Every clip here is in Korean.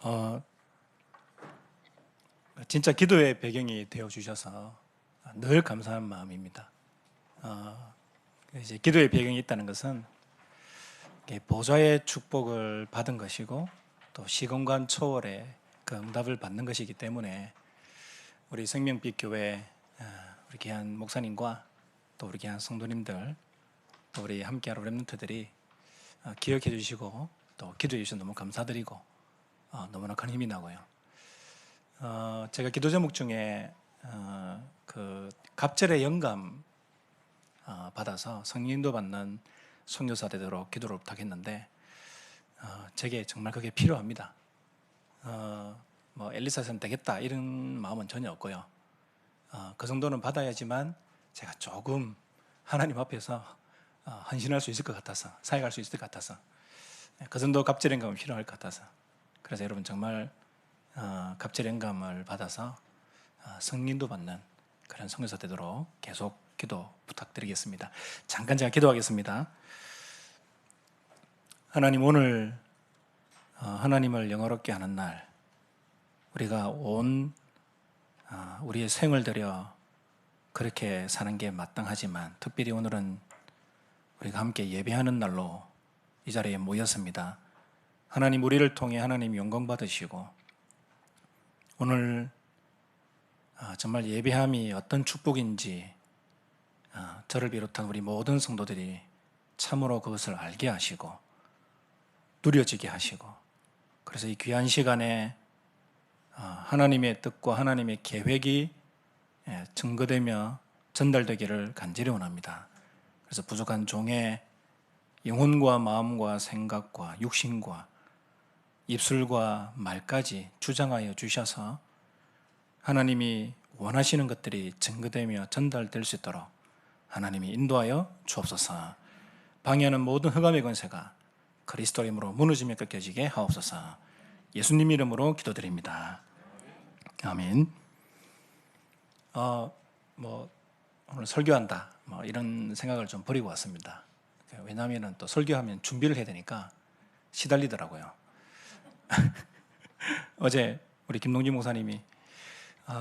어, 진짜 기도의 배경이 되어 주셔서 늘 감사한 마음입니다. 이제 기도의 배경이 있다는 것은 보좌의 축복을 받은 것이고 또 시공간 초월의 그 응답을 받는 것이기 때문에 우리 생명빛 교회 우리 귀한 목사님과 또 우리 귀한 성도님들 또 우리 함께하는 렘넌트들이 기억해 주시고 또 기도해 주셔서 너무 감사드리고 너무나 큰 힘이 나고요. 제가 기도 제목 중에 그 갑절의 영감 받아서 성령인도 받는 선교사 되도록 기도를 부탁했는데 제게 정말 그게 필요합니다. 뭐 엘리사는 되겠다 이런 마음은 전혀 없고요. 그 정도는 받아야지만 제가 조금 하나님 앞에서 헌신할 수 있을 것 같아서 사역할 수 있을 것 같아서 그 정도 갑절의 영감은 필요할 것 같아서 그래서 여러분 정말 갑절의 영감을 받아서 성령도 받는 그런 선교사 되도록 계속 기도 부탁드리겠습니다. 잠깐 제가 기도하겠습니다. 하나님, 오늘 하나님을 영화롭게 하는 날, 우리가 온 우리의 생을 들여 그렇게 사는 게 마땅하지만 특별히 오늘은 우리가 함께 예배하는 날로 이 자리에 모였습니다. 하나님, 우리를 통해 하나님 영광 받으시고 오늘 정말 예배함이 어떤 축복인지 저를 비롯한 우리 모든 성도들이 참으로 그것을 알게 하시고 누려지게 하시고 그래서 이 귀한 시간에 하나님의 뜻과 하나님의 계획이 증거되며 전달되기를 간절히 원합니다. 그래서 부족한 종의 영혼과 마음과 생각과 육신과 입술과 말까지 주장하여 주셔서 하나님이 원하시는 것들이 증거되며 전달될 수 있도록 하나님이 인도하여 주옵소서. 방해하는 모든 흑암의 권세가 그리스도 이름으로 무너지며 꺾여지게 하옵소서. 예수님 이름으로 기도드립니다. 아멘. 오늘 설교한다 이런 생각을 좀 버리고 왔습니다. 왜냐하면 또 설교하면 준비를 해야 되니까 시달리더라고요. 어제 우리 김동진 목사님이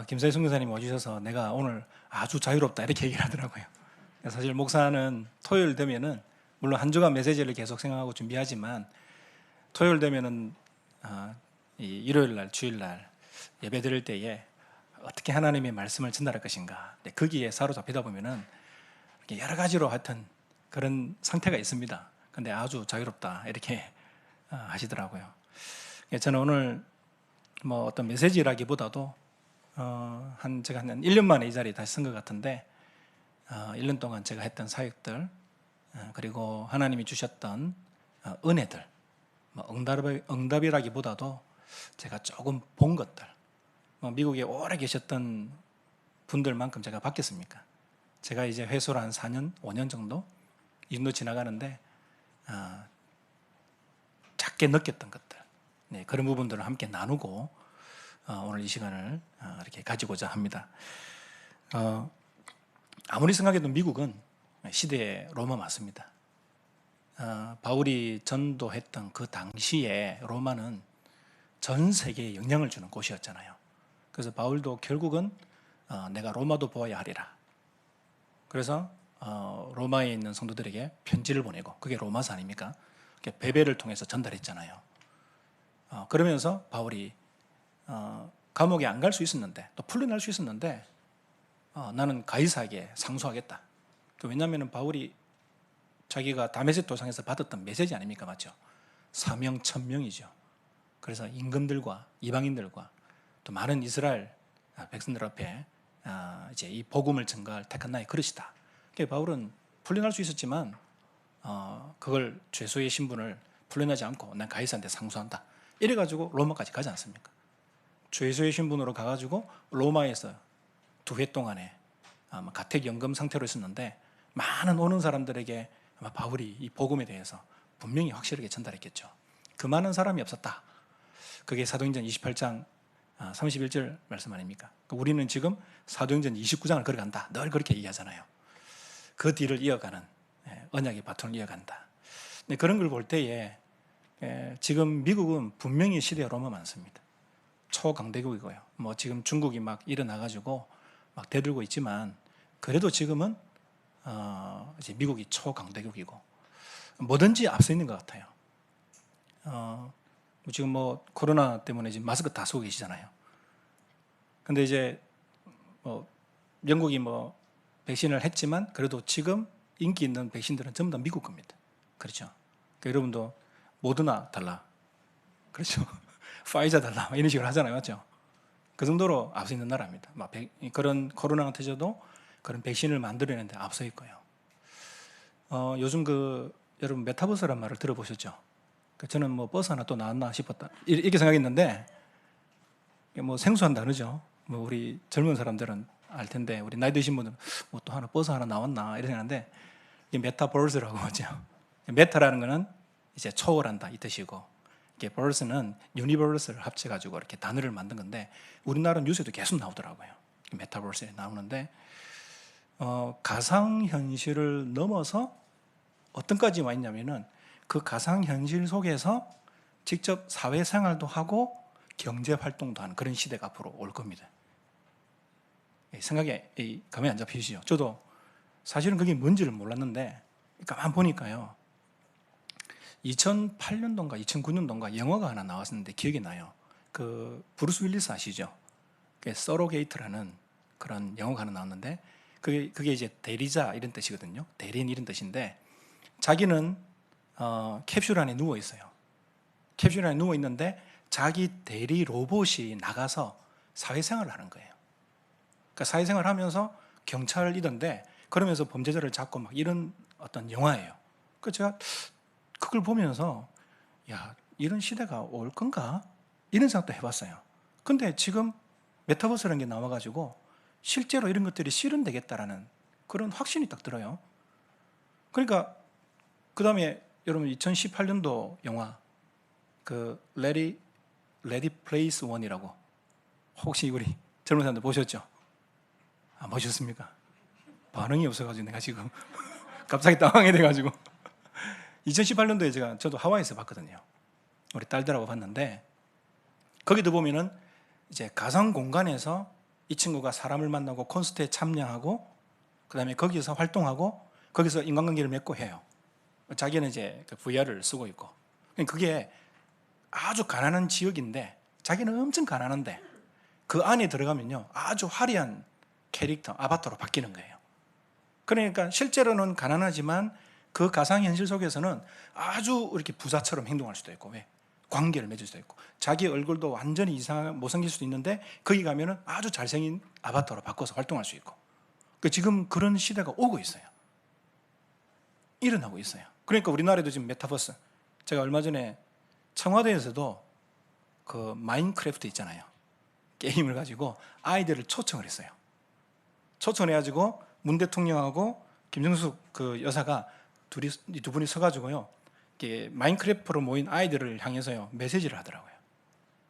김사희 선교사님 와주셔서 내가 오늘 아주 자유롭다 이렇게 얘기를 하더라고요. 사실 목사는 토요일 되면은 물론 한 주간 메시지를 계속 생각하고 준비하지만 토요일 되면은 이 일요일 날 주일 날 예배 드릴 때에 어떻게 하나님의 말씀을 전달할 것인가 거기에 사로잡히다 보면은 여러 가지로 하여튼 그런 상태가 있습니다. 근데 아주 자유롭다 이렇게 하시더라고요. 저는 오늘 어떤 메시지라기보다도 제가 한 1년 만에 이 자리에 다시 선 것 같은데 1년 동안 제가 했던 사역들 그리고 하나님이 주셨던 은혜들 응답이라기보다도 제가 조금 본 것들 미국에 오래 계셨던 분들만큼 제가 받겠습니까? 제가 이제 회소를 한 4년, 5년 정도 이 정도 지나가는데 작게 느꼈던 것들 그런 부분들을 함께 나누고 오늘 이 시간을 이렇게 가지고자 합니다. 아무리 생각해도 미국은 시대의 로마 맞습니다. 바울이 전도했던 그 당시에 로마는 전 세계에 영향을 주는 곳이었잖아요. 그래서 바울도 결국은 내가 로마도 보아야 하리라. 그래서 로마에 있는 성도들에게 편지를 보내고 그게 로마서 아닙니까? 베베를 통해서 전달했잖아요. 그러면서 바울이 감옥에 안 갈 수 있었는데 또 풀려날 수 있었는데 나는 가이사에게 상소하겠다. 왜냐하면 바울이 자기가 다메섹 도상에서 받았던 메시지 아닙니까? 맞죠? 사명 천명이죠. 그래서 임금들과 이방인들과 또 많은 이스라엘 백성들 앞에 이제 이 복음을 전가할 택한 나의 그릇이다. 바울은 풀려날 수 있었지만 그걸 죄수의 신분을 풀려나지 않고 난 가이사한테 상소한다. 이래가지고 로마까지 가지 않습니까? 죄수의 신분으로 가가지고 로마에서 2회 동안에 가택연금 상태로 있었는데 많은 오는 사람들에게 아마 바울이 이 복음에 대해서 분명히 확실하게 전달했겠죠. 그 많은 사람이 없었다. 그게 사도행전 28장 31절 말씀 아닙니까? 우리는 지금 사도행전 29장을 걸어간다. 늘 그렇게 얘기하잖아요. 그 뒤를 이어가는 언약의 바톤을 이어간다. 근데 그런 걸 볼 때에 지금 미국은 분명히 시대가 로마 많습니다. 초강대국이고요. 뭐 지금 중국이 막 일어나가지고 막 대들고 있지만 그래도 지금은 이제 미국이 초강대국이고 뭐든지 앞서 있는 것 같아요. 지금 뭐 코로나 때문에 지금 마스크 다 쓰고 계시잖아요. 근데 이제 뭐 영국이 뭐 백신을 했지만 그래도 지금 인기 있는 백신들은 전부 다 미국 겁니다. 그렇죠? 그러니까 여러분도 모더나 달라. 그렇죠? 파이자 달라. 이런 식으로 하잖아요. 맞죠? 그 정도로 앞서 있는 나라입니다. 막 그런 코로나가 터져도 그런 백신을 만들어내는데 앞서 있고요. 요즘 여러분 메타버스란 말을 들어보셨죠? 저는 뭐 버스 하나 또 나왔나 싶었다. 이렇게 생각했는데 뭐 생소한 단어죠. 뭐 우리 젊은 사람들은 알 텐데 우리 나이 드신 분들은 뭐 또 하나 버스 하나 나왔나 이런 생각하는데 이게 메타버스라고 하죠. 메타라는 거는 이제 초월한다 이 뜻이고 이게 버스는 유니버스를 합쳐가지고 이렇게 단어를 만든 건데 우리나라 뉴스에도 계속 나오더라고요. 메타버스에 나오는데 가상현실을 넘어서 어떤까지 와 있냐면은 그 가상현실 속에서 직접 사회생활도 하고 경제활동도 하는 그런 시대가 앞으로 올 겁니다. 생각에 감이 안 잡히시죠? 저도 사실은 그게 뭔지를 몰랐는데 가만 보니까요 2008년도인가 2009년도인가 영화가 하나 나왔었는데 기억이 나요. 그 브루스 윌리스 아시죠? 서로게이트라는 그런 영화가 하나 나왔는데 그게 이제 대리자 이런 뜻이거든요. 대리인 이런 뜻인데 자기는 캡슐 안에 누워 있어요. 캡슐 안에 누워 있는데 자기 대리 로봇이 나가서 사회생활을 하는 거예요. 그러니까 사회생활을 하면서 경찰이던데 그러면서 범죄자를 잡고 막 이런 어떤 영화예요. 그 제가 그걸 보면서 야 이런 시대가 올 건가? 이런 생각도 해봤어요. 근데 지금 메타버스라는 게 나와가지고 실제로 이런 것들이 실현되겠다라는 그런 확신이 딱 들어요. 그러니까 그 다음에 여러분 2018년도 영화 그 레디 플레이스 원이라고 혹시 우리 젊은 사람들 보셨죠? 안 보셨습니까? 반응이 없어가지고 내가 지금 갑자기 당황해 돼가지고 2018년도에 저도 하와이에서 봤거든요. 우리 딸들하고 봤는데 거기도 보면은 이제 가상 공간에서 이 친구가 사람을 만나고 콘서트에 참여하고 그 다음에 거기서 활동하고 거기서 인간관계를 맺고 해요. 자기는 이제 그 VR을 쓰고 있고 그게 아주 가난한 지역인데 자기는 엄청 가난한데 그 안에 들어가면요 아주 화려한 캐릭터 아바타로 바뀌는 거예요. 그러니까 실제로는 가난하지만 그 가상현실 속에서는 아주 이렇게 부자처럼 행동할 수도 있고 왜? 관계를 맺을 수도 있고 자기 얼굴도 완전히 이상 못생길 수도 있는데 거기 가면은 아주 잘생긴 아바타로 바꿔서 활동할 수 있고 지금 그런 시대가 오고 있어요. 일어나고 있어요. 그러니까 우리나라에도 지금 메타버스 제가 얼마 전에 청와대에서도 그 마인크래프트 있잖아요. 게임을 가지고 아이들을 초청을 했어요. 초청을 해가지고 문 대통령하고 김정숙 그 여사가 두 분이 서가지고요. 마인크래프트로 모인 아이들을 향해서요 메시지를 하더라고요.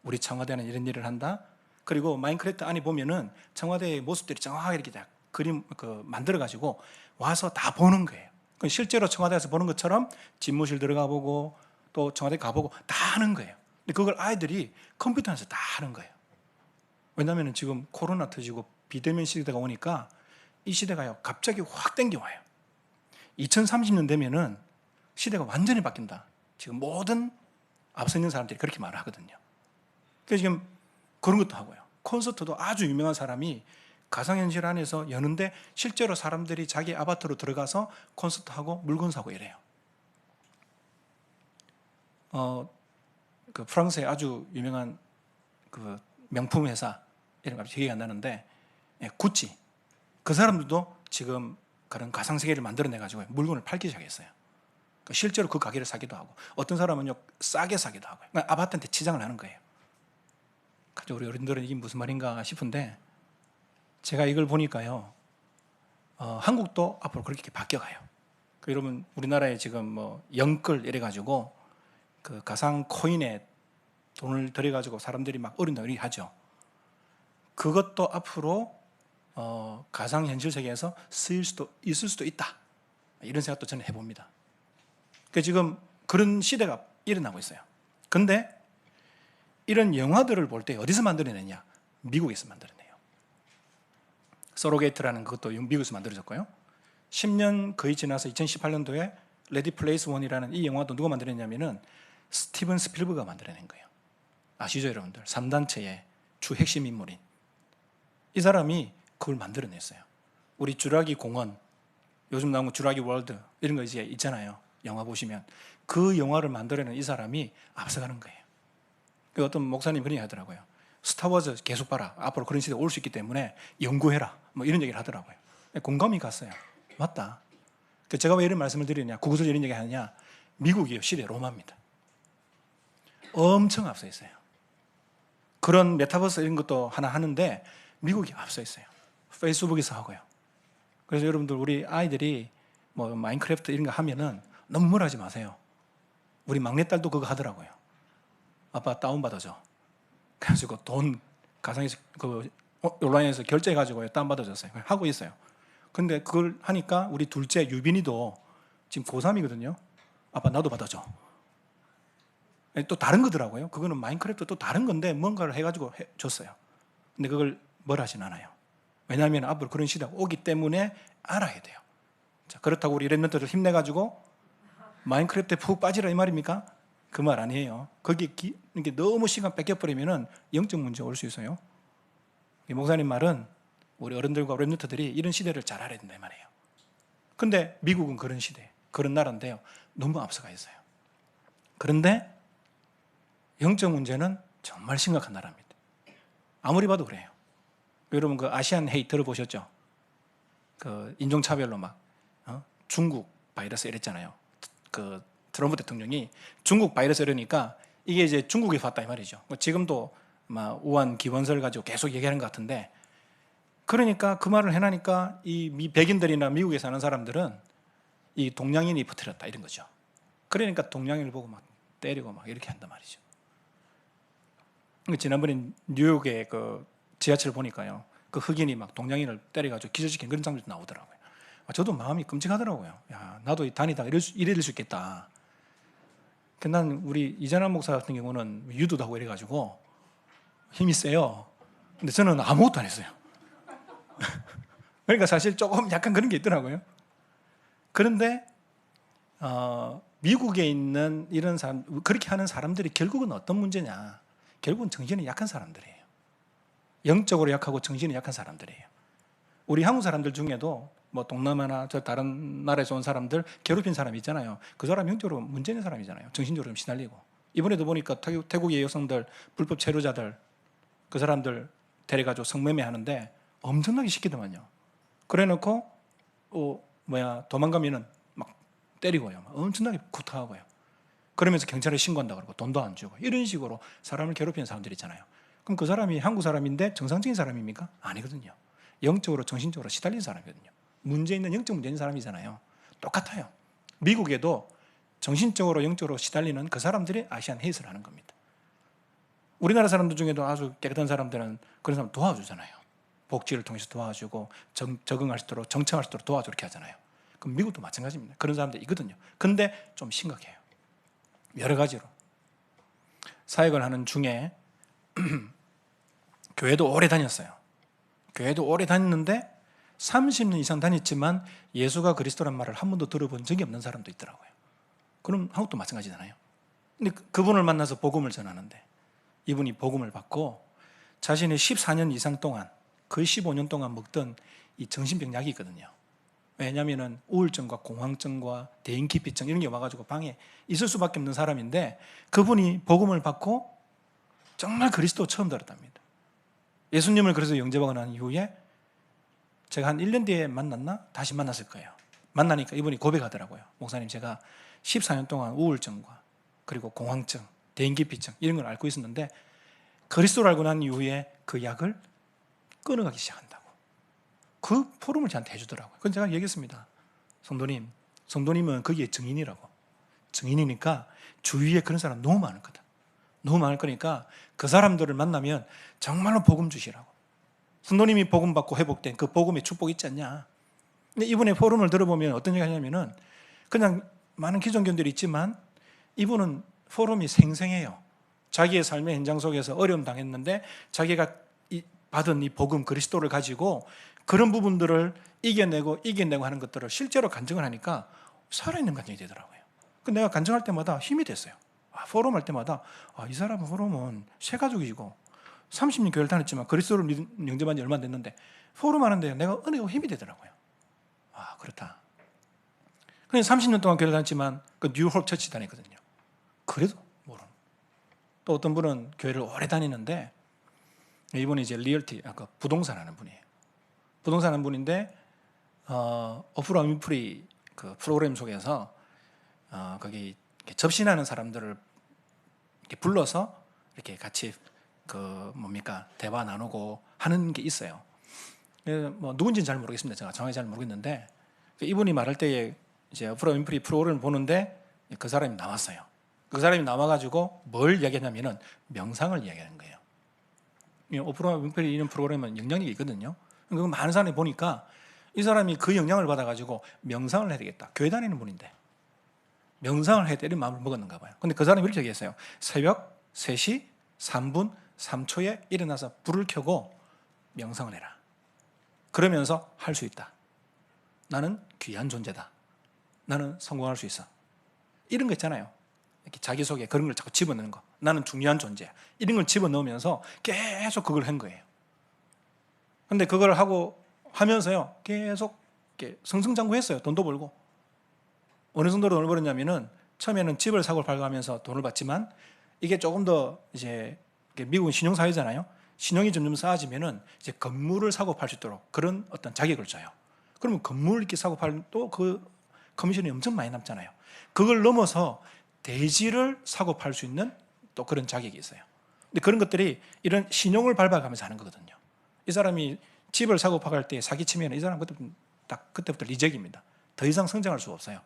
우리 청와대는 이런 일을 한다. 그리고 마인크래프트 안에 보면은 청와대의 모습들이 정확하게 이렇게 다 그림 만들어가지고 와서 다 보는 거예요. 실제로 청와대에서 보는 것처럼 집무실 들어가 보고 또 청와대 가보고 다 하는 거예요. 근데 그걸 아이들이 컴퓨터 안에서 다 하는 거예요. 왜냐하면 지금 코로나 터지고 비대면 시대가 오니까 이 시대가요 갑자기 확 땡겨와요. 2030년 되면은 시대가 완전히 바뀐다. 지금 모든 앞서 있는 사람들이 그렇게 말을 하거든요. 그래서 지금 그런 것도 하고요. 콘서트도 아주 유명한 사람이 가상현실 안에서 여는데 실제로 사람들이 자기 아바타로 들어가서 콘서트하고 물건 사고 이래요. 그 프랑스의 아주 유명한 그 명품 회사 이름 갑자기 기억이 안 나는데 구찌 그 사람들도 지금 그런 가상세계를 만들어내가지고 물건을 팔기 시작했어요. 실제로 그 가게를 사기도 하고 어떤 사람은요 싸게 사기도 하고 그러니까 아바타한테 치장을 하는 거예요. 우리 어른들은 이게 무슨 말인가 싶은데 제가 이걸 보니까요 한국도 앞으로 그렇게 바뀌어가요. 여러분 우리나라에 지금 뭐 영끌 이래가지고 그 가상 코인에 돈을 들여가지고 사람들이 막 어린다 하죠. 그것도 앞으로 가상현실 세계에서 쓰일 수도 있을 수도 있다. 이런 생각도 저는 해봅니다. 그러니까 지금 그런 시대가 일어나고 있어요. 근데 이런 영화들을 볼 때 어디서 만들어내냐? 미국에서 만들어내요. 서로게이트라는 그것도 미국에서 만들어졌고요. 10년 거의 지나서 2018년도에 레디 플레이스 원이라는 이 영화도 누가 만들었냐면은 스티븐 스필버그가 만들어낸 거예요. 아시죠, 여러분들? 3단체의 주 핵심 인물인 이 사람이 그걸 만들어냈어요. 우리 주라기 공원, 요즘 나온 주라기 월드 이런 거 이제 있잖아요. 영화 보시면 그 영화를 만들어낸 이 사람이 앞서가는 거예요. 어떤 목사님 그런 얘기 하더라고요. 스타워즈 계속 봐라. 앞으로 그런 시대가 올 수 있기 때문에 연구해라. 뭐 이런 얘기를 하더라고요. 공감이 갔어요. 맞다. 제가 왜 이런 말씀을 드리냐, 구구절 이런 얘기 하느냐, 미국이요, 시대 로마입니다. 엄청 앞서 있어요. 그런 메타버스 이런 것도 하나 하는데 미국이 앞서 있어요. 페이스북에서 하고요. 그래서 여러분들 우리 아이들이 뭐 마인크래프트 이런 거 하면은 너무 뭐라 하지 마세요. 우리 막내딸도 그거 하더라고요. 아빠 다운받아줘. 그래가지고 돈 가상에서 온라인에서 결제해가지고 다운받아줬어요. 하고 있어요. 근데 그걸 하니까 우리 둘째 유빈이도 지금 고3이거든요. 아빠 나도 받아줘. 또 다른 거더라고요. 그거는 마인크래프트 또 다른 건데 뭔가를 해가지고 줬어요. 근데 그걸 뭘 하진 않아요. 왜냐하면 앞으로 그런 시대가 오기 때문에 알아야 돼요. 자, 그렇다고 우리 랩런트들 힘내가지고 마인크래프트에 푹 빠지라 이 말입니까? 그 말 아니에요. 거기에 이렇게 너무 시간 뺏겨버리면 영적 문제가 올 수 있어요. 목사님 말은 우리 어른들과 랩런트들이 이런 시대를 잘 알아야 된다 이 말이에요. 근데 미국은 그런 시대, 그런 나라인데요. 너무 앞서가 있어요. 그런데 영적 문제는 정말 심각한 나라입니다. 아무리 봐도 그래요. 여러분 그 아시안 헤이 들어보셨죠? 그 인종차별로 막 중국 바이러스 이랬잖아요. 그 트럼프 대통령이 중국 바이러스 이러니까 이게 이제 중국에서 왔다 이 말이죠. 지금도 막 우한 기원설 가지고 계속 얘기하는 것 같은데, 그러니까 그 말을 해나니까 이 백인들이나 미국에 사는 사람들은 이 동양인이 퍼뜨렸다 이런 거죠. 그러니까 동양인을 보고 막 때리고 막 이렇게 한단 말이죠. 지난번에 뉴욕의 그 지하철 보니까요, 그 흑인이 막 동양인을 때려가지고 기절시킨 그런 장면도 나오더라고요. 저도 마음이 끔찍하더라고요. 야, 나도 다니다가 이래 수 있겠다. 난 우리 이전환 목사 같은 경우는 유도도 하고 이래가지고 힘이 세요. 근데 저는 아무것도 안 했어요. 그러니까 사실 조금 약간 그런 게 있더라고요. 그런데 미국에 있는 이런 사람, 그렇게 하는 사람들이 결국은 어떤 문제냐? 결국은 정신이 약한 사람들이에요. 영적으로 약하고 정신이 약한 사람들이에요. 우리 한국 사람들 중에도 뭐 동남아나 저 다른 나라에서 온 사람들 괴롭힌 사람이 있잖아요. 그 사람 영적으로 문제 있는 사람이잖아요. 정신적으로 좀 시달리고. 이번에도 보니까 태국의 여성들, 불법 체류자들, 그 사람들 데려가지고 성매매 하는데 엄청나게 시키더만요. 그래 놓고 도망가면은 막 때리고요. 막 엄청나게 구타하고요. 그러면서 경찰에 신고한다고 그러고 돈도 안 주고 이런 식으로 사람을 괴롭히는 사람들 있잖아요. 그럼 그 사람이 한국 사람인데 정상적인 사람입니까? 아니거든요. 영적으로 정신적으로 시달린 사람이거든요. 문제 있는 영적 문제 있는 사람이잖아요. 똑같아요. 미국에도 정신적으로 영적으로 시달리는 그 사람들이 아시안 헤이스를 하는 겁니다. 우리나라 사람들 중에도 아주 깨끗한 사람들은 그런 사람 도와주잖아요. 복지를 통해서 도와주고 적응할 수 있도록 정착할 수 있도록 도와주고 이렇게 하잖아요. 그럼 미국도 마찬가지입니다. 그런 사람들 있거든요. 근데 좀 심각해요. 여러 가지로. 사역을 하는 중에 교회도 오래 다녔어요. 교회도 오래 다녔는데 30년 이상 다녔지만 예수가 그리스도란 말을 한 번도 들어본 적이 없는 사람도 있더라고요. 그럼 한국도 마찬가지잖아요. 근데 그분을 만나서 복음을 전하는데 이분이 복음을 받고 자신의 14년 이상 동안 거의 15년 동안 먹던 이 정신병 약이 있거든요. 왜냐하면 우울증과 공황증과 대인기피증 이런 게 와가지고 방에 있을 수밖에 없는 사람인데 그분이 복음을 받고 정말 그리스도 처음 들었답니다. 예수님을 그래서 영접하고 난 이후에 제가 한 1년 뒤에 만났나? 다시 만났을 거예요. 만나니까 이분이 고백하더라고요. 목사님, 제가 14년 동안 우울증과 그리고 공황증, 대인기피증 이런 걸 앓고 있었는데 그리스도를 알고 난 이후에 그 약을 끊어가기 시작한다고. 그 포럼을 저한테 해주더라고요. 그래서 제가 얘기했습니다. 성도님은 거기에 증인이라고. 증인이니까 주위에 그런 사람 너무 많을 거다. 너무 많을 거니까 그 사람들을 만나면 정말로 복음 주시라고. 성도님이 복음 받고 회복된 그 복음의 축복 있지 않냐. 근데 이분의 포럼을 들어보면 어떤 얘기 하냐면은 그냥 많은 기존교인들이 있지만 이분은 포럼이 생생해요. 자기의 삶의 현장 속에서 어려움 당했는데 자기가 받은 이 복음 그리스도를 가지고 그런 부분들을 이겨내고 하는 것들을 실제로 간증을 하니까 살아있는 간증이 되더라고요. 내가 간증할 때마다 힘이 됐어요. 포럼 할 때마다 이 사람은 포럼은 새 가족이고 30년 교회를 다녔지만 그리스도를 영접한 지 얼마 안 됐는데 포럼 하는데 내가 은혜가 힘이 되더라고요. 그렇다. 그냥 30년 동안 교회를 다녔지만 그 뉴홀 처치 다녔거든요. 그래도 모르는. 또 어떤 분은 교회를 오래 다니는데 이분이 이제 리얼티, 부동산 하는 분이에요. 부동산 하는 분인데 오프라 윈프리 그 프로그램 속에서 거기 접신하는 사람들을 이렇게 불러서 이렇게 같이 대화 나누고 하는 게 있어요. 뭐 누군지는 잘 모르겠습니다. 제가 정확히 잘 모르겠는데 이분이 말할 때에 이제 오프라 윈프리 프로그램을 보는데 그 사람이 나왔어요. 그 사람이 나와가지고 뭘 이야기하냐면은 명상을 이야기하는 거예요. 오프라 윈프리 이런 프로그램은 영향력이 있거든요. 그 많은 사람이 보니까 이 사람이 그 영향을 받아가지고 명상을 해야 되겠다. 교회 다니는 분인데 명상을 해야 되는 마음을 먹었는가 봐요. 근데 그 사람이 이렇게 얘기했어요. 새벽 3시 3분 3초에 일어나서 불을 켜고 명상을 해라. 그러면서 할 수 있다. 나는 귀한 존재다. 나는 성공할 수 있어. 이런 거 있잖아요. 이렇게 자기 속에 그런 걸 자꾸 집어넣는 거. 나는 중요한 존재야. 이런 걸 집어넣으면서 계속 그걸 한 거예요. 근데 그걸 하면서요, 계속 승승장구했어요. 돈도 벌고. 어느 정도로 돈을 벌었냐면은 처음에는 집을 사고 팔고 하면서 돈을 받지만 이게 조금 더 이제 미국은 신용사회잖아요. 신용이 점점 쌓아지면은 이제 건물을 사고 팔 수 있도록 그런 어떤 자격을 줘요. 그러면 건물을 이렇게 사고 팔면 또 그 커미션이 엄청 많이 남잖아요. 그걸 넘어서 대지를 사고 팔 수 있는 또 그런 자격이 있어요. 근데 그런 것들이 이런 신용을 밟아가면서 하는 거거든요. 이 사람이 집을 사고 팔 때 사기치면 이 사람 그때부터 리젝입니다. 더 이상 성장할 수가 없어요.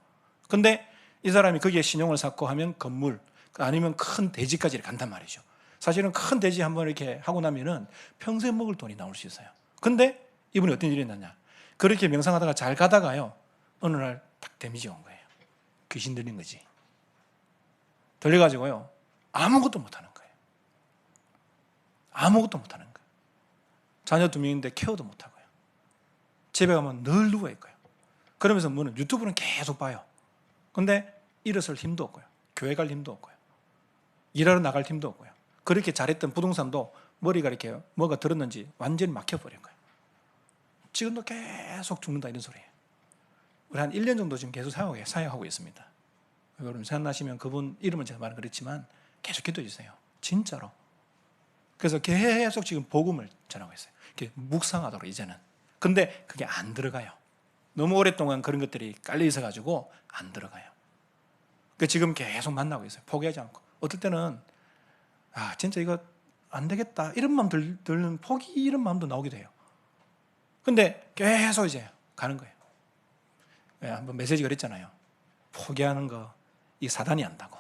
근데 이 사람이 거기에 신용을 쌓고 하면 건물 아니면 큰 대지까지 간단 말이죠. 사실은 큰 대지 한번 이렇게 하고 나면은 평생 먹을 돈이 나올 수 있어요. 근데 이분이 어떤 일이 있느냐? 그렇게 명상하다가 잘 가다가요, 어느 날 딱 데미지 온 거예요. 귀신 들린 거지. 들려가지고요, 아무것도 못하는 거예요. 아무것도 못하는 거예요. 자녀 2명인데 케어도 못하고요. 집에 가면 늘 누워있고요. 그러면서 뭐는 유튜브는 계속 봐요. 근데 일어설 힘도 없고요. 교회 갈 힘도 없고요. 일하러 나갈 힘도 없고요. 그렇게 잘했던 부동산도 머리가 이렇게 뭐가 들었는지 완전히 막혀버린 거예요. 지금도 계속 죽는다 이런 소리예요. 우리 한 1년 정도 지금 계속 사역하고 있습니다. 여러분 생각나시면 그분 이름은 제가 말은 그렇지만 계속 기도해 주세요. 진짜로. 그래서 계속 지금 복음을 전하고 있어요. 묵상하도록 이제는. 근데 그게 안 들어가요. 너무 오랫동안 그런 것들이 깔려 있어가지고 안 들어가요. 지금 계속 만나고 있어요. 포기하지 않고. 어떨 때는 진짜 이거 안 되겠다 이런 마음 들는 포기 이런 마음도 나오기도 해요. 근데 계속 이제 가는 거예요. 한번 메시지가 그랬잖아요. 포기하는 거 이 사단이 한다고.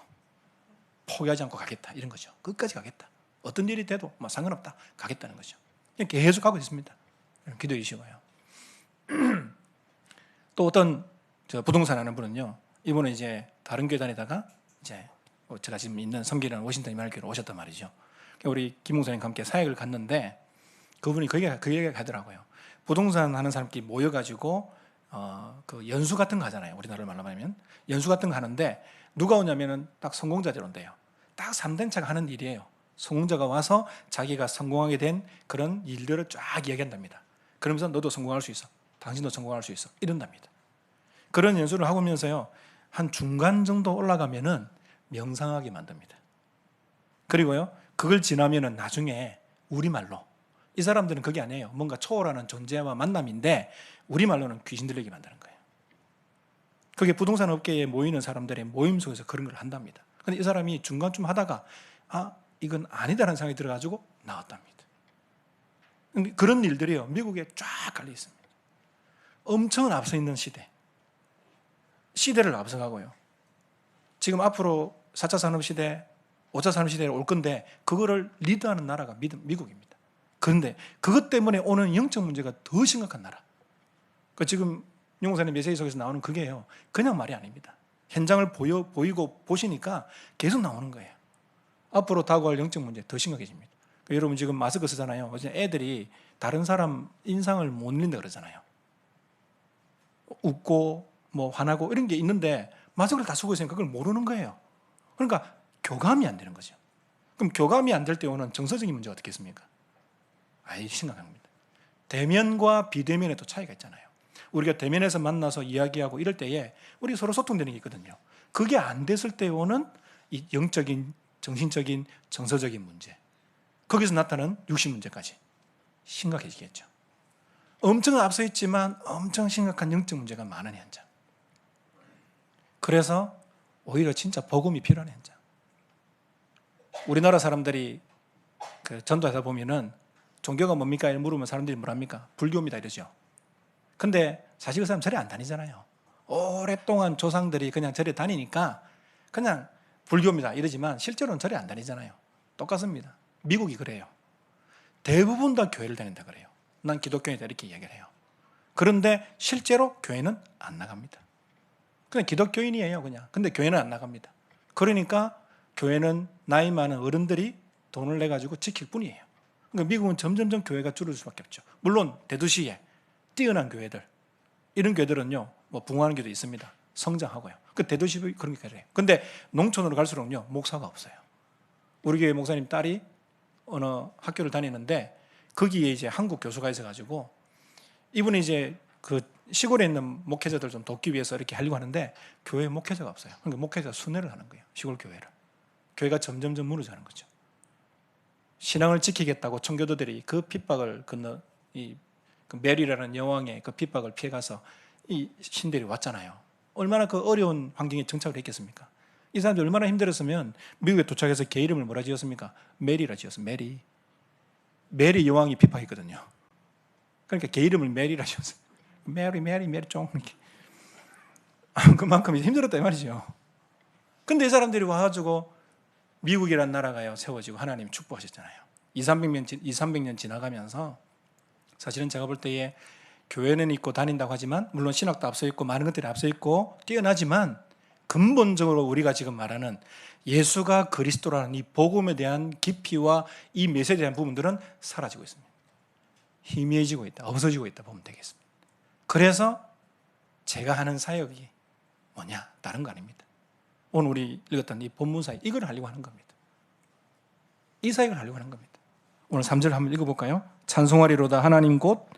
포기하지 않고 가겠다 이런 거죠. 끝까지 가겠다. 어떤 일이 돼도 뭐 상관없다 가겠다는 거죠. 계속 가고 있습니다. 기도해 주시고요. 또 어떤 부동산 하는 분은요, 이분은 이제 다른 교회 다니다가 이제 제가 지금 있는 섬기는 워싱턴 이마누엘교회로 오셨단 말이죠. 우리 김 목사님과 함께 사역을 갔는데 그분이 그 얘기가 하더라고요. 부동산 하는 사람끼리 모여가지고 그 연수 같은 거 하잖아요. 우리나라로 말하면 연수 같은 거 하는데 누가 오냐면은 딱 성공자들 온대요. 딱 3대 차가 하는 일이에요. 성공자가 와서 자기가 성공하게 된 그런 일들을 쫙 이야기한답니다. 그러면서 너도 성공할 수 있어. 당신도 성공할 수 있어. 이런답니다. 그런 연수를 하면서요, 한 중간 정도 올라가면은 명상하게 만듭니다. 그리고요, 그걸 지나면은 나중에 우리말로, 이 사람들은 그게 아니에요. 뭔가 초월하는 존재와 만남인데 우리말로는 귀신 들리게 만드는 거예요. 그게 부동산 업계에 모이는 사람들의 모임 속에서 그런 걸 한답니다. 근데 이 사람이 중간쯤 하다가 이건 아니다라는 생각이 들어가지고 나왔답니다. 그런 일들이요, 미국에 쫙 깔려 있습니다. 엄청 앞서 있는 시대를 앞서가고요. 지금 앞으로 4차 산업시대, 5차 산업시대에 올 건데 그거를 리드하는 나라가 미국입니다. 그런데 그것 때문에 오는 영적 문제가 더 심각한 나라. 지금 용 목사님 메시지 속에서 나오는 그게요, 그냥 말이 아닙니다. 현장을 보이고 보시니까 계속 나오는 거예요. 앞으로 다가올 영적 문제 더 심각해집니다. 그러니까 여러분 지금 마스크 쓰잖아요. 애들이 다른 사람 인상을 못 읽는다 그러잖아요. 웃고 뭐 화나고 이런 게 있는데 마스크를 다 쓰고 있으니까 그걸 모르는 거예요. 그러니까 교감이 안 되는 거죠. 그럼 교감이 안 될 때 오는 정서적인 문제가 어떻게 있습니까? 심각합니다. 대면과 비대면에 또 차이가 있잖아요. 우리가 대면에서 만나서 이야기하고 이럴 때에 우리 서로 소통되는 게 있거든요. 그게 안 됐을 때 오는 이 영적인, 정신적인, 정서적인 문제, 거기서 나타나는 육신 문제까지 심각해지겠죠. 엄청 앞서 있지만 엄청 심각한 영적 문제가 많은 현장. 그래서 오히려 진짜 복음이 필요한 현장. 우리나라 사람들이 그 전도하다 보면은 종교가 뭡니까? 물으면 사람들이 뭐랍니까? 불교입니다 이러죠. 근데 사실 그 사람 절에 안 다니잖아요. 오랫동안 조상들이 그냥 절에 다니니까 그냥 불교입니다 이러지만 실제로는 절에 안 다니잖아요. 똑같습니다. 미국이 그래요. 대부분 다 교회를 다닌다 그래요. 난 기독교인이다 이렇게 이야기를 해요. 그런데 실제로 교회는 안 나갑니다. 그냥 기독교인이에요 그냥. 근데 교회는 안 나갑니다. 그러니까 교회는 나이 많은 어른들이 돈을 내가지고 지킬 뿐이에요. 그러니까 미국은 점점점 교회가 줄을 수밖에 없죠. 물론 대도시에 뛰어난 교회들, 이런 교회들은요 뭐 붕어하는 교회도 있습니다. 성장하고요. 그 대도시 그런 게 그래요. 근데 농촌으로 갈수록요 목사가 없어요. 우리 교회 목사님 딸이 어느 학교를 다니는데 거기에 이제 한국 교수가 있어가지고 이분이 이제 그 시골에 있는 목회자들 좀 돕기 위해서 이렇게 하려고 하는데 교회에 목회자가 없어요. 그러니까 목회자 순회를 하는 거예요. 시골 교회를. 교회가 점점점 무너져가는 거죠. 신앙을 지키겠다고 청교도들이 그 핍박을 건너 그 메리라는 여왕의 그 핍박을 피해가서 이 신들이 왔잖아요. 얼마나 그 어려운 환경에 정착을 했겠습니까? 이 사람들이 얼마나 힘들었으면 미국에 도착해서 걔 이름을 뭐라 지었습니까? 메리라 지었어요. 메리 여왕이 핍박했거든요. 그러니까 걔 이름을 메리라 지었어요. 메리 쫑 이렇게. 그만큼 힘들었다 이 말이죠. 근데 이 사람들이 와가지고 미국이란 나라가요 세워지고 하나님이 축복하셨잖아요. 200~300년 지나가면서 사실은 제가 볼 때에 교회는 있고 다닌다고 하지만 물론 신학도 앞서 있고 많은 것들이 앞서 있고 뛰어나지만 근본적으로 우리가 지금 말하는 예수가 그리스도라는 이 복음에 대한 깊이와 이 메시지에 대한 부분들은 사라지고 있습니다. 희미해지고 있다, 없어지고 있다 보면 되겠습니다. 그래서 제가 하는 사역이 뭐냐? 다른 거 아닙니다. 오늘 우리 읽었던 이 본문 사역, 이걸 하려고 하는 겁니다. 이 사역을 하려고 하는 겁니다. 오늘 3절 한번 읽어볼까요? 찬송하리로다 하나님 곧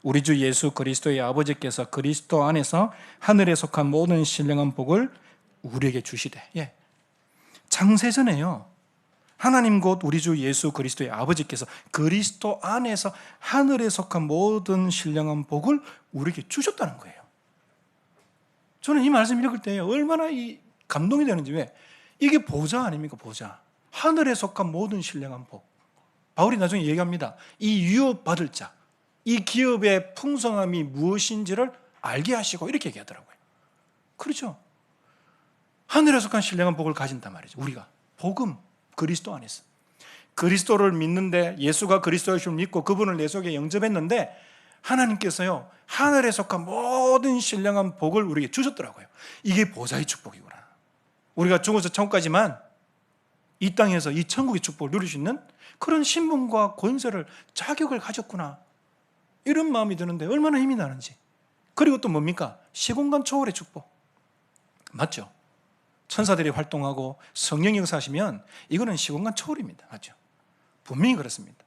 우리 주 예수 그리스도의 아버지께서 그리스도 안에서 하늘에 속한 모든 신령한 복을 우리에게 주시되. 예. 창세전에요. 하나님 곧 우리 주 예수 그리스도의 아버지께서 그리스도 안에서 하늘에 속한 모든 신령한 복을 우리에게 주셨다는 거예요. 저는 이 말씀 읽을 때 얼마나 감동이 되는지. 왜? 이게 보좌 아닙니까? 보좌. 하늘에 속한 모든 신령한 복. 바울이 나중에 얘기합니다. 이 유업받을 자, 이 기업의 풍성함이 무엇인지를 알게 하시고 이렇게 얘기하더라고요. 그렇죠? 하늘에 속한 신령한 복을 가진단 말이죠. 우리가 복음, 그리스도 안에서 그리스도를 믿는데, 예수가 그리스도이심을 믿고 그분을 내 속에 영접했는데 하나님께서요 하늘에 속한 모든 신령한 복을 우리에게 주셨더라고요. 이게 보좌의 축복이구나. 우리가 죽어서 천국 가지만 이 땅에서 이 천국의 축복을 누릴 수 있는 그런 신분과 권세를, 자격을 가졌구나, 이런 마음이 드는데 얼마나 힘이 나는지. 그리고 또 뭡니까? 시공간 초월의 축복. 맞죠? 천사들이 활동하고 성령이 역사하시면 이거는 시공간 초월입니다. 맞죠? 분명히 그렇습니다.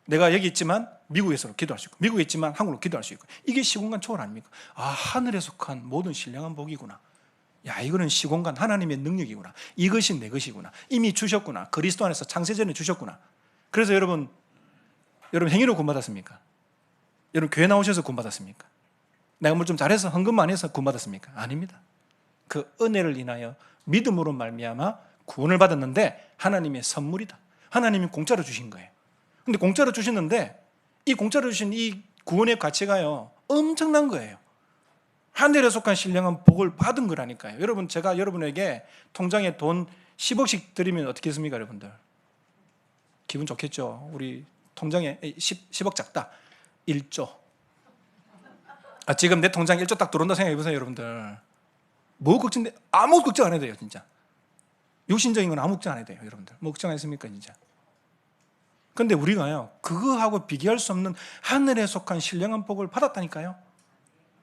내가 여기 있지만 미국에서 기도할 수 있고, 미국에 있지만 한국으로 기도할 수 있고, 이게 시공간 초월 아닙니까? 아, 하늘에 속한 모든 신령한 복이구나. 야, 이거는 시공간 하나님의 능력이구나. 이것이 내 것이구나. 이미 주셨구나. 그리스도 안에서 창세전에 주셨구나. 그래서 여러분 행위로 구원받았습니까? 여러분 교회 나오셔서 구원받았습니까? 내가 뭘 좀 잘해서 헌금만 해서 구원받았습니까? 아닙니다. 그 은혜를 인하여 믿음으로 말미암아 구원을 받았는데 하나님의 선물이다. 하나님이 공짜로 주신 거예요. 근데 공짜로 주셨는데 이 공짜로 주신 이 구원의 가치가요 엄청난 거예요. 하늘에 속한 신령한 복을 받은 거라니까요. 여러분, 제가 여러분에게 통장에 돈 10억씩 드리면 어떻게 했습니까, 여러분들? 기분 좋겠죠? 우리 통장에 10억 작다. 1조. 지금 내 통장에 1조 딱 들어온다 생각해 보세요, 여러분들. 뭐 걱정돼? 아무 걱정 안 해도 돼요, 진짜. 육신적인 건 아무 걱정 안 해도 돼요, 여러분들. 뭐 걱정 안 했습니까, 진짜? 근데 우리가요, 그거하고 비교할 수 없는 하늘에 속한 신령한 복을 받았다니까요.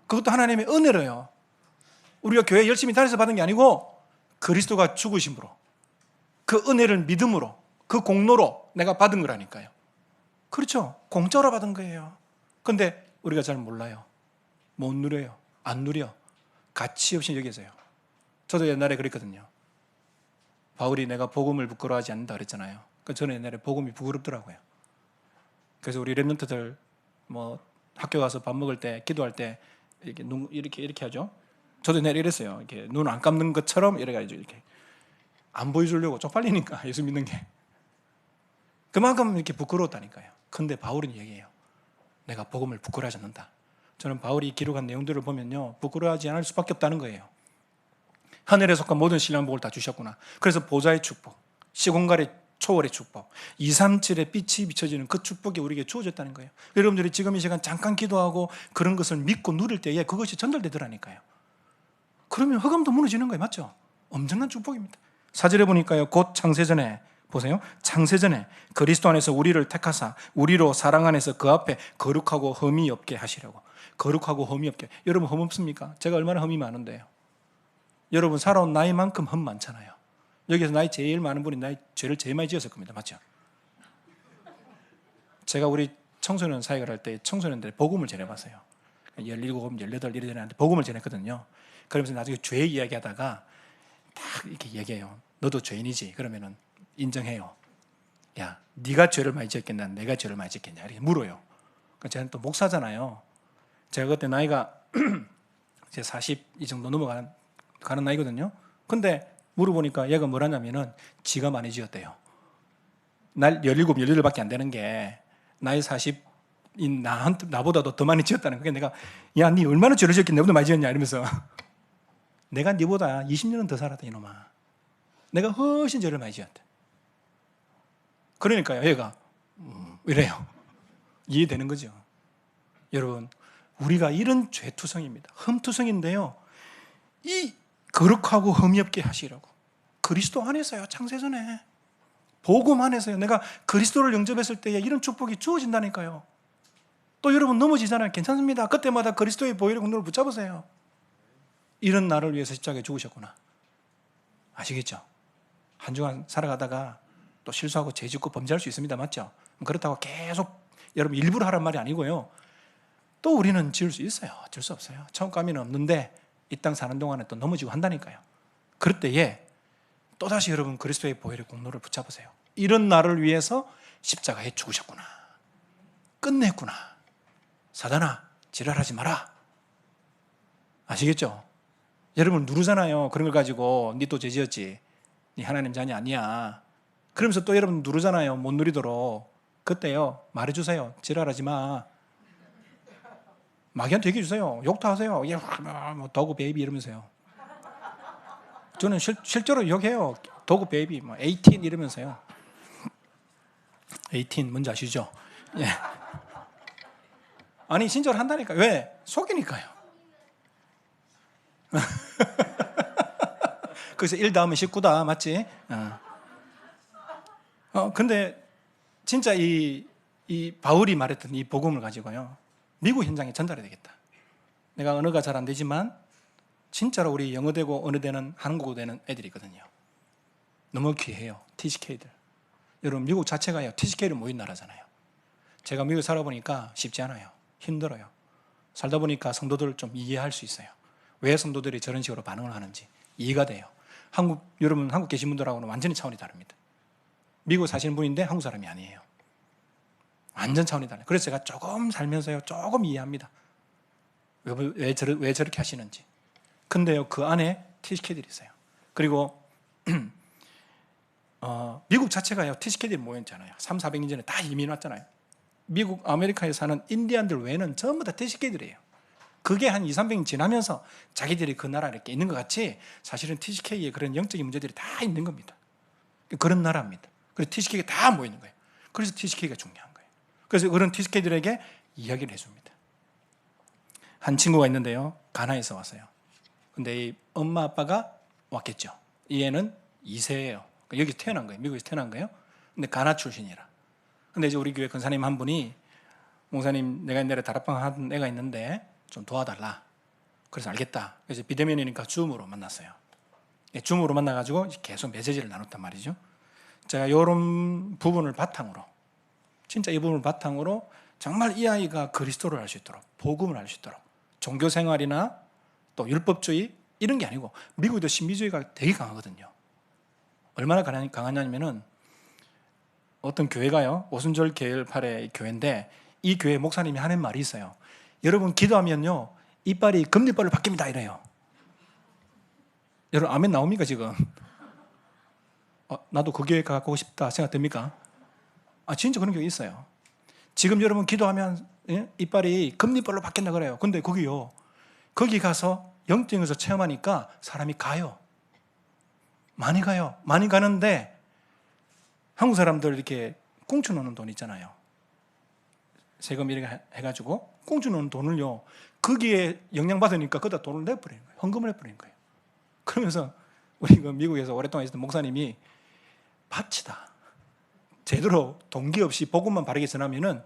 그것도 하나님의 은혜로요. 우리가 교회 열심히 다녀서 받은 게 아니고 그리스도가 죽으심으로, 그 은혜를 믿음으로, 그 공로로 내가 받은 거라니까요. 그렇죠? 공짜로 받은 거예요. 근데 우리가 잘 몰라요. 못 누려요. 안 누려. 가치 없이 여기서요. 저도 옛날에 그랬거든요. 바울이 내가 복음을 부끄러워하지 않는다 그랬잖아요. 저는 옛날에 복음이 부끄럽더라고요. 그래서 우리 랩런트들 뭐 학교 가서 밥 먹을 때, 기도할 때 이렇게 눈 이렇게 하죠. 저도 옛날에 이랬어요. 이렇게 눈 안 감는 것처럼 이래가지고 이렇게 안 보여주려고 쪽팔리니까 예수 믿는 게 그만큼 이렇게 부끄러웠다니까요. 근데 바울은 얘기해요. 내가 복음을 부끄러워하지 않는다. 저는 바울이 기록한 내용들을 보면요, 부끄러워하지 않을 수밖에 없다는 거예요. 하늘에 속한 모든 신령한 복을 다 주셨구나. 그래서 보좌의 축복, 시공간의 초월의 축복, 237의 빛이 비춰지는 그 축복이 우리에게 주어졌다는 거예요. 여러분들이 지금 이 시간 잠깐 기도하고 그런 것을 믿고 누릴 때에 그것이 전달되더라니까요. 그러면 흑암도 무너지는 거예요. 맞죠? 엄청난 축복입니다. 4절에 보니까요, 곧 창세전에, 보세요, 창세전에 그리스도 안에서 우리를 택하사 우리로 사랑 안에서 그 앞에 거룩하고 흠이 없게 하시려고. 거룩하고 흠이 없게. 여러분 흠 없습니까? 제가 얼마나 흠이 많은데요. 여러분 살아온 나이만큼 흠 많잖아요. 여기서 나이 제일 많은 분이 나이 죄를 제일 많이 지었을 겁니다. 맞죠? 제가 우리 청소년 사역을 할 때 청소년들의 복음을 전해봤어요. 17, 18 이런 애한테 복음을 전했거든요. 그러면서 나중에 죄 이야기하다가 딱 이렇게 얘기해요. 너도 죄인이지? 그러면은 인정해요. 야, 네가 죄를 많이 지었겠냐? 내가 죄를 많이 지었겠냐? 이렇게 물어요. 저는 또 목사잖아요. 제가 그때 나이가 이제 40 이 정도 넘어가는 나이거든요. 근데 물어보니까 얘가 뭐라냐면은 지가 많이 지었대요. 날 17, 18밖에 안 되는 게 나이 40인 나보다도 더 많이 지었다는 거예요. 내가 야, 니 얼마나 죄를 지었겠냐? 너보다 많이 지었냐? 이러면서 내가 니보다 20년은 더 살았다 이놈아. 내가 훨씬 죄를 많이 지었다. 그러니까요, 얘가 이래요. 이해되는 거죠. 여러분, 우리가 이런 죄투성입니다. 흠투성인데요, 이 거룩하고 흠이 없게 하시라고. 그리스도 안에서요, 창세전에 복음 안에서요, 내가 그리스도를 영접했을 때에 이런 축복이 주어진다니까요. 또 여러분 넘어지잖아요. 괜찮습니다. 그때마다 그리스도의 보혈의 공로를 붙잡으세요. 이런 나를 위해서 십자가에 죽으셨구나. 아시겠죠? 한 주간 살아가다가 또 실수하고 죄 짓고 범죄할 수 있습니다. 맞죠? 그렇다고 계속 여러분 일부러 하란 말이 아니고요. 또 우리는 지을 수 있어요. 어쩔 수 없어요. 천국 가면 없는데 이 땅 사는 동안에 또 넘어지고 한다니까요. 그럴 때에 또다시 여러분 그리스도의 보혈의 공로를 붙잡으세요. 이런 나를 위해서 십자가에 죽으셨구나. 끝냈구나. 사단아, 지랄하지 마라. 아시겠죠? 여러분 누르잖아요. 그런 걸 가지고 니 또 죄 지었지. 니 하나님 자녀 아니야. 그러면서 또 여러분 누르잖아요. 못 누리도록. 그때요, 말해주세요. 지랄하지 마. 마귀한테 얘기해주세요. 욕도 하세요. 뭐 도구 베이비 이러면서요. 저는 실제로 욕해요. 도구 베이비, 뭐 18 이러면서요. 18 뭔지 아시죠? 예. 아니 진짜로 한다니까. 왜? 속이니까요. 그래서 1 다음에 19다 맞지? 근데 진짜 이 바울이 말했던 이 복음을 가지고요, 미국 현장에 전달해야 되겠다. 내가 언어가 잘 안 되지만 진짜로 우리 영어 되고 언어 되는 한국어 되는 애들이 있거든요. 너무 귀해요. TCK들. 여러분 미국 자체가요, TCK를 모인 나라잖아요. 제가 미국에 살아보니까 쉽지 않아요. 힘들어요. 살다 보니까 성도들을 좀 이해할 수 있어요. 왜 성도들이 저런 식으로 반응을 하는지 이해가 돼요. 여러분 한국 계신 분들하고는 완전히 차원이 다릅니다. 미국 사시는 분인데 한국 사람이 아니에요. 완전 차원이 달라요. 그래서 제가 조금 살면서요, 조금 이해합니다. 왜 저렇게 하시는지. 근데요, 그 안에 TCK들이 있어요. 그리고 미국 자체가요, TCK들이 모였잖아요. 3, 400년 전에 다 이민 왔잖아요. 미국, 아메리카에 사는 인디안들 외에는 전부 다 TCK들이에요. 그게 한 2, 300년 지나면서 자기들이 그 나라에 이렇게 있는 것 같이 사실은 TCK에 그런 영적인 문제들이 다 있는 겁니다. 그런 나라입니다. 그래서 TCK가 다 모이는 거예요. 그래서 TCK가 중요한 거예요. 그래서 그런 TCK들에게 이야기를 해줍니다. 한 친구가 있는데요, 가나에서 왔어요. 근데 이 엄마 아빠가 왔겠죠. 이 애는 2세예요. 여기 태어난 거예요. 미국에서 태어난 거예요. 근데 가나 출신이라. 근데 이제 우리 교회 권사님 한 분이, 목사님 내가 옛날에 다락방 한 애가 있는데 좀 도와달라. 그래서 알겠다. 그래서 비대면이니까 줌으로 만났어요. 줌으로 만나가지고 계속 메시지를 나눴단 말이죠. 제가 이런 부분을 바탕으로, 진짜 이 부분을 바탕으로 정말 이 아이가 그리스도를 알 수 있도록, 복음을 알 수 있도록, 종교 생활이나 또 율법주의 이런 게 아니고, 미국도 신비주의가 되게 강하거든요. 얼마나 강하냐면은 어떤 교회가요, 오순절 계열파의 교회인데, 이 교회 목사님이 하는 말이 있어요. 여러분 기도하면요 이빨이 금리빨로 바뀝니다 이래요. 여러분 아멘 나옵니까 지금? 나도 그 교회 가고 싶다 생각됩니까? 진짜 그런 교회 있어요. 지금 여러분 기도하면 이빨이 금리빨로 바뀐다 그래요. 근데 거기 가서 영적에서 체험하니까 사람이 가요. 많이 가요. 많이 가는데 한국 사람들 이렇게 꽁쳐 놓는 돈 있잖아요. 세금 이렇게 해가지고 꽁쳐 놓는 돈을요, 거기에 영향받으니까 거기다 돈을 내버리는 거예요. 헌금을 해버리는 거예요. 그러면서 우리 미국에서 오랫동안 있었던 목사님이 바치다. 제대로 동기 없이 복음만 바르게 전하면은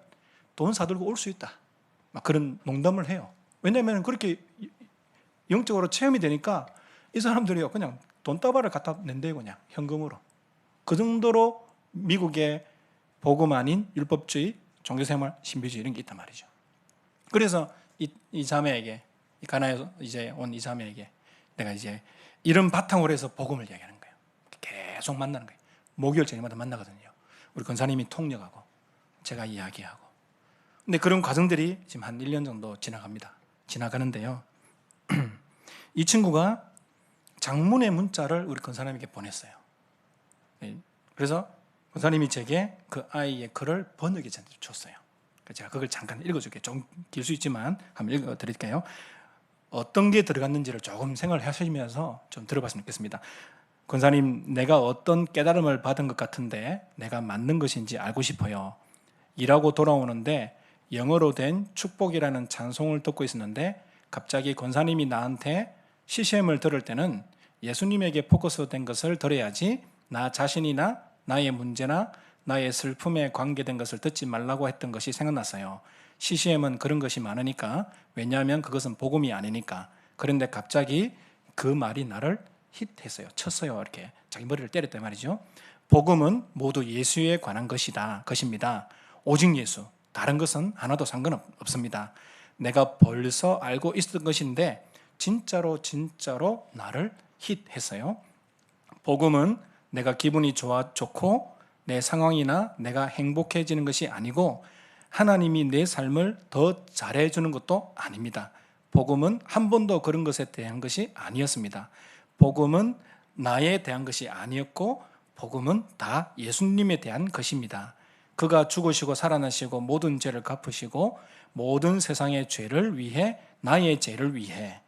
돈 사들고 올 수 있다. 막 그런 농담을 해요. 왜냐하면 그렇게 영적으로 체험이 되니까 이 사람들이요 그냥 돈다발을 갖다 낸대요. 그냥 현금으로. 그 정도로 미국의 복음 아닌 율법주의, 종교생활, 신비주의 이런 게 있단 말이죠. 그래서 이 자매에게, 이 가나에서 이제 온 이 자매에게 내가 이제 이런 바탕으로 해서 복음을 이야기하는 거예요. 계속 만나는 거예요. 목요일 저녁마다 만나거든요. 우리 권사님이 통역하고 제가 이야기하고. 근데 그런 과정들이 지금 한 1년 정도 지나가는데요. 이 친구가 장문의 문자를 우리 권사님에게 보냈어요. 그래서 권사님이 제게 그 아이의 글을 번역해 줬어요. 제가 그걸 잠깐 읽어줄게요. 좀 길 수 있지만 한번 읽어드릴게요. 어떤 게 들어갔는지를 조금 생각을 하시면서 좀 들어봤으면 좋겠습니다. 권사님, 내가 어떤 깨달음을 받은 것 같은데 내가 맞는 것인지 알고 싶어요. 일하고 돌아오는데 영어로 된 축복이라는 찬송을 듣고 있었는데 갑자기 권사님이 나한테 CCM을 들을 때는 예수님에게 포커스된 것을 들어야지 나 자신이나 나의 문제나 나의 슬픔에 관계된 것을 듣지 말라고 했던 것이 생각났어요. CCM은 그런 것이 많으니까, 왜냐하면 그것은 복음이 아니니까. 그런데 갑자기 그 말이 나를 힛했어요. 쳤어요. 이렇게 자기 머리를 때렸단 말이죠. 복음은 모두 예수에 관한 것입니다. 오직 예수, 다른 것은 하나도 상관없습니다. 내가 벌써 알고 있었던 것인데 진짜로 나를 힛했어요. 복음은 내가 기분이 좋고 내 상황이나 내가 행복해지는 것이 아니고 하나님이 내 삶을 더 잘해주는 것도 아닙니다. 복음은 한 번도 그런 것에 대한 것이 아니었습니다. 복음은 나에 대한 것이 아니었고 복음은 다 예수님에 대한 것입니다. 그가 죽으시고 살아나시고 모든 죄를 갚으시고 모든 세상의 죄를 위해, 나의 죄를 위해,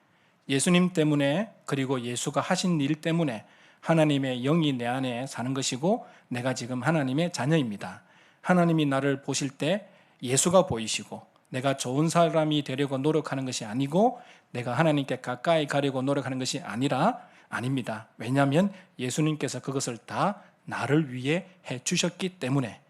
예수님 때문에, 그리고 예수가 하신 일 때문에 하나님의 영이 내 안에 사는 것이고 내가 지금 하나님의 자녀입니다. 하나님이 나를 보실 때 예수가 보이시고 내가 좋은 사람이 되려고 노력하는 것이 아니고 내가 하나님께 가까이 가려고 노력하는 것이 아닙니다. 왜냐하면 예수님께서 그것을 다 나를 위해 해주셨기 때문에.